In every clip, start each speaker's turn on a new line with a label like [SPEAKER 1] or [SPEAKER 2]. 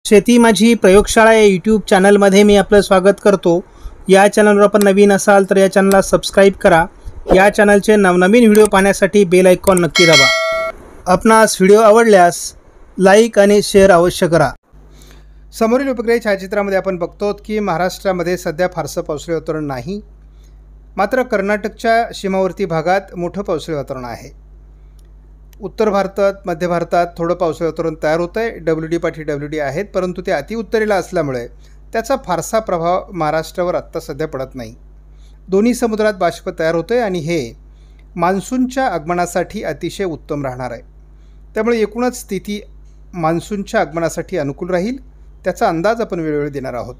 [SPEAKER 1] शेती माझी प्रयोगशाळा या यूट्यूब चॅनलमध्ये मी आपलं स्वागत करतो। या चॅनलवर आपण नवीन असाल तर या चॅनलला सबस्क्राईब करा। या चॅनलचे नवनवीन व्हिडिओ पाहण्यासाठी बेल आयकॉन नक्की दाबा। आपणास व्हिडिओ आवडल्यास लाईक आणि शेअर अवश्य करा। समोरील उपग्रह छायाचित्रामध्ये आपण बघतो की महाराष्ट्रामध्ये सध्या फारसं पावसाळी वातावरण नाही, मात्र कर्नाटकच्या सीमावर्ती भागात मोठं पावसाळी वातावरण आहे। उत्तर भारतात, मध्य भारतात थोडं पावसाळी वातावरण तयार होतं आहे। WD पाठी WD आहेत, परंतु ते अतिउत्तरेला असल्यामुळे त्याचा फारसा प्रभाव महाराष्ट्रावर आत्ता सध्या पडत नाही। दोन्ही समुद्रात बाष्प तयार होतं आहे आणि हे मान्सूनच्या आगमनासाठी अतिशय उत्तम राहणार आहे। त्यामुळे एकूणच स्थिती मान्सूनच्या आगमनासाठी अनुकूल राहील, त्याचा अंदाज आपण वेळोवेळी देणार आहोत।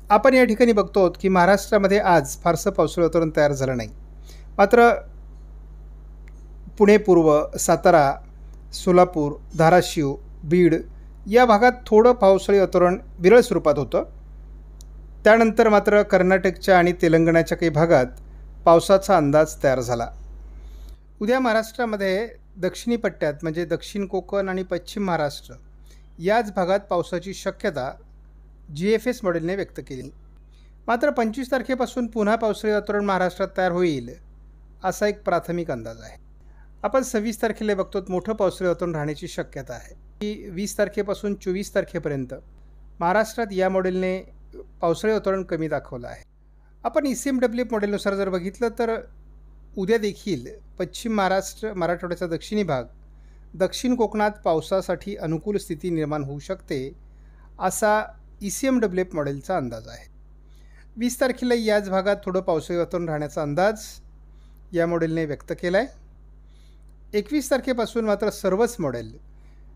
[SPEAKER 1] आपण या ठिकाणी बघतो की महाराष्ट्रामध्ये आज फारसं पावसाळी वातावरण तयार झालं नाही, मात्र पुणे पूर्व, सातारा, सोलापूर, धाराशिव, बीड या भागात थोडं पावसाळी वातावरण विरळ स्वरूपात होतं। त्यानंतर मात्र कर्नाटकच्या आणि तेलंगणाच्या काही भागात पावसाचा अंदाज तयार झाला। उद्या महाराष्ट्रामध्ये दक्षिणी पट्ट्यात म्हणजे दक्षिण कोकण आणि पश्चिम महाराष्ट्र याच भागात पावसाची शक्यता GFS मॉडेलने व्यक्त केली। मात्र 25 तारखेपासून पुन्हा पावसाळी वातावरण महाराष्ट्रात तयार होईल असा एक प्राथमिक अंदाज आहे। आपण 26 तारखेला बघतो मोठं पावसाळी वातावरण राहण्याची शक्यता आहे की 20 तारखेपासून 24 तारखेपर्यंत महाराष्ट्रात या मॉडेलने पावसाळी वातावरण कमी दाखवलं आहे। आपण ECMW मॉडेलनुसार जर बघितलं तर उद्या देखील पश्चिम महाराष्ट्र, मराठवाड्याचा दक्षिणी भाग, दक्षिण कोकणात पावसासाठी अनुकूल स्थिती निर्माण होऊ शकते असा ECMW मॉडेलचा अंदाज आहे। 20 तारखेला याच भागात थोडं पावसाळी वातावरण राहण्याचा अंदाज या मॉडेलने व्यक्त केला आहे। 21 तारखेपासून मात्र सर्वच मॉडेल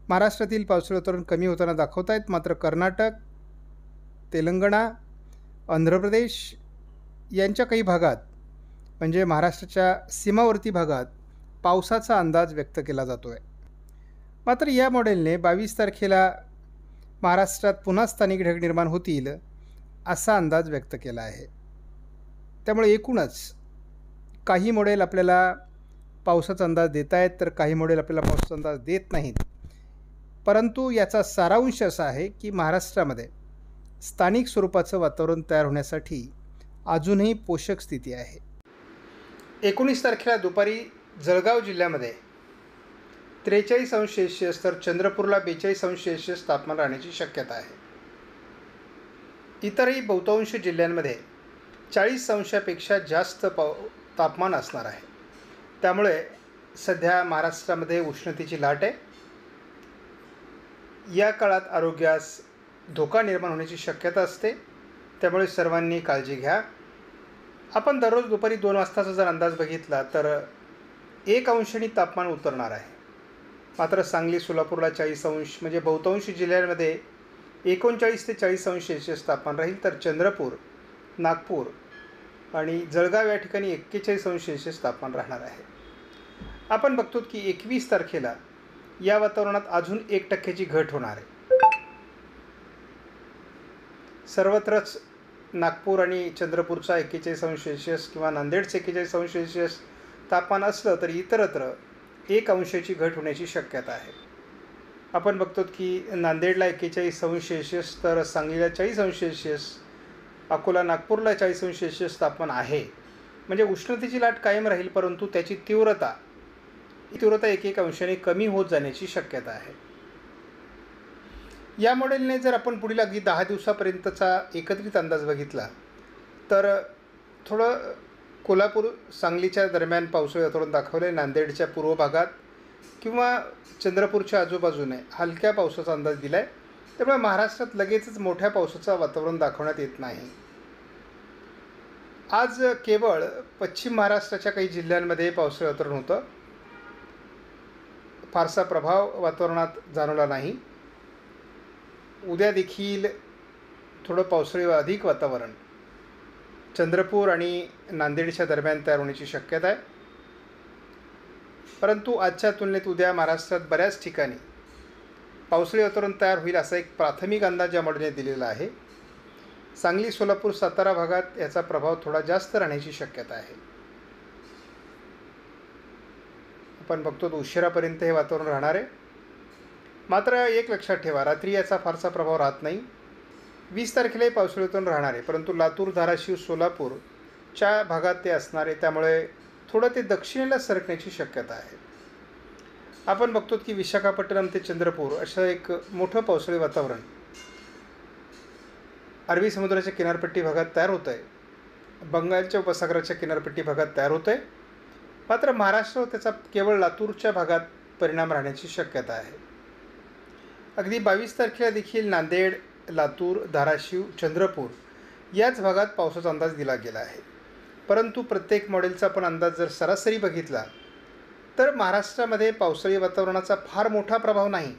[SPEAKER 1] महाराष्ट्रातील पावसाळी वातावरण कमी होताना दाखवत आहेत। मात्र कर्नाटक, तेलंगणा, आंध्र प्रदेश यांच्या काही भागात म्हणजे महाराष्ट्राच्या सीमावर्ती भागात पावसाचा अंदाज व्यक्त केला जातो आहे। मात्र या मॉडेलने 22 तारखेला महाराष्ट्रात पुन्हा स्थानिक ढग निर्माण होतील असा अंदाज व्यक्त केला आहे। त्यामुळे एकूणच काही मॉडेल आपल्याला पावसाचा अंदाज देत आहेत तर काही मॉडेल आपल्याला पावसाचा अंदाज देत नाहीत, परंतु याचा सारांश असा आहे की महाराष्ट्रामध्ये स्थानिक स्वरूपाचं वातावरण तयार होण्यासाठी अजूनही पोषक स्थिती आहे। 19 तारखेला दुपारी जळगाव जिल्ह्यामध्ये 43°C तर चंद्रपूरला 42°C तापमान राहण्याची शक्यता आहे। इतरही बहुतांश जिल्ह्यांमध्ये 40°पेक्षा जास्त तापमान असणार आहे। त्यामुळे सध्या महाराष्ट्रामध्ये उष्णतेची लाट आहे। या काळात आरोग्यास धोका निर्माण होण्याची शक्यता असते, त्यामुळे सर्वांनी काळजी घ्या। आपण दररोज दुपारी 2 वाजताचा जर अंदाज बघितला तर 1° तापमान उतरणार आहे। मात्र सांगली, सोलापूरला 40° म्हणजे बहुतांश जिल्ह्यांमध्ये 39 ते 40°C तापमान राहील, तर चंद्रपूर, नागपूर आणि जळगाव या ठिकाणी 41°C तापमान राहणार आहे। आपण बघतो की 21 तारखेला या वातावरणात अजून 1% घट होणार आहे। सर्वत्रच नागपूर आणि चंद्रपूरचा 41°C किंवा नांदेडचे 41°C तापमान असलं तरी इतरत्र 1% घट होण्याची शक्यता आहे। आपण बघतो की नांदेडला 41°C तर सांगलीला 40°C, अकोला, नागपूरला 40°C तापमान आहे। म्हणजे उष्णतेची लाट कायम राहील, परंतु त्याची तीव्रता 1-1 कमी होत जाण्याची शक्यता आहे। या मॉडेलने जर आपण पुढील अगदी 10 दिवसापर्यंतचा एकत्रित अंदाज बघितला तर थोडं कोल्हापूर, सांगलीच्या दरम्यान पावसाळी वातावरण दाखवलं आहे। नांदेडच्या पूर्व भागात किंवा चंद्रपूरच्या आजूबाजूने हलक्या पावसाचा अंदाज दिला आहे। त्यामुळे महाराष्ट्रात लगेचच मोठ्या पावसाचं वातावरण दाखवण्यात येत नाही। आज केवळ पश्चिम महाराष्ट्राच्या काही जिल्ह्यांमध्ये पावसाळी वातावरण होतं, फारसा प्रभाव वातावरणात जाणवला नाही। उद्या देखील थोडं पावसाळी अधिक वातावरण चंद्रपूर आणि नांदेडच्या दरम्यान तयार होण्याची शक्यता आहे, परंतु आजच्या तुलनेत उद्या महाराष्ट्रात बऱ्याच ठिकाणी पावसाळी वातावरण तयार होईल असा एक प्राथमिक अंदाज या मॉडेलने दिलेला आहे। सांगली, सोलापूर, सातारा भागात याचा प्रभाव थोडा जास्त राहण्याची शक्यता आहे। आपण बघतो उशिरापर्यंत हे वातावरण राहणार आहे। मात्र एक लक्षात ठेवा, रात्री याचा फारसा प्रभाव राहत नाही. 20 तारखेलाही पावसाळ्यातून राहणार आहे, परंतु लातूर, धाराशिव, सोलापूरच्या भागात ते असणार आहे. त्यामुळे थोडं ते दक्षिणेला सरकण्याची शक्यता आहे. आपण बघतो की विशाखापट्टणम ते चंद्रपूर असं एक मोठं पावसाळी वातावरण अरबी समुद्राच्या किनारपट्टी भागात तयार होतं आहे. बंगालच्या उपसागराच्या किनारपट्टी भागात तयार होतं आहे. मात्र महाराष्ट्रावर त्याचा केवळ लातूरच्या भागात परिणाम राहण्याची शक्यता आहे. अगदी 22 तारखेला देखील नांदेड, लातूर, धाराशिव, चंद्रपूर याच भागात पावसाचा अंदाज दिला गेला आहे. परंतु प्रत्येक मॉडेलचा आपण अंदाज जर सरासरी बघितला तर महाराष्ट्रामध्ये पावसाळी वातावरणाचा फार मोठा प्रभाव नाही.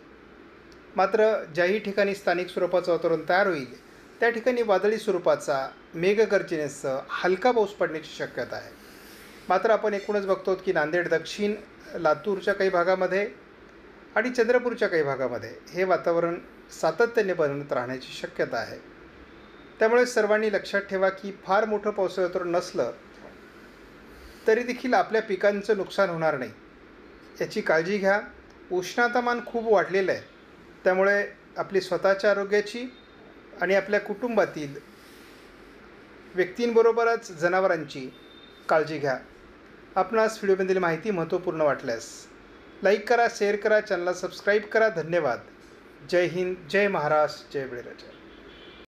[SPEAKER 1] मात्र ज्याही ठिकाणी स्थानिक स्वरूपाचं वातावरण तयार होईल त्या ठिकाणी वादळी स्वरूपाचा मेघगर्जनेसह हलका पाऊस पडण्याची शक्यता आहे. मात्र आपण एकूणच बघतो की नांदेड दक्षिण, लातूरच्या काही भागामध्ये आणि चंद्रपूरच्या काही भागामध्ये हे वातावरण सातत्याने बनत राहण्याची शक्यता आहे. त्यामुळे सर्वांनी लक्षात ठेवा की फार मोठं पावसाळी वातावरण नसलं तरी देखील आपल्या पिकांचं नुकसान होणार नाही याची काळजी घ्या. उष्णतामान खूप वाढलेलं आहे, त्यामुळे आपली स्वतःच्या आरोग्याची आणि आपल्या कुटुंबातील व्यक्तींबरोबरच जनावरांची काळजी घ्या. आपणास व्हिडिओमधील माहिती महत्त्वपूर्ण वाटल्यास लाईक करा, शेअर करा, चॅनलला सबस्क्राईब करा. धन्यवाद. जय हिंद, जय महाराष्ट्र, जय बळीराजा.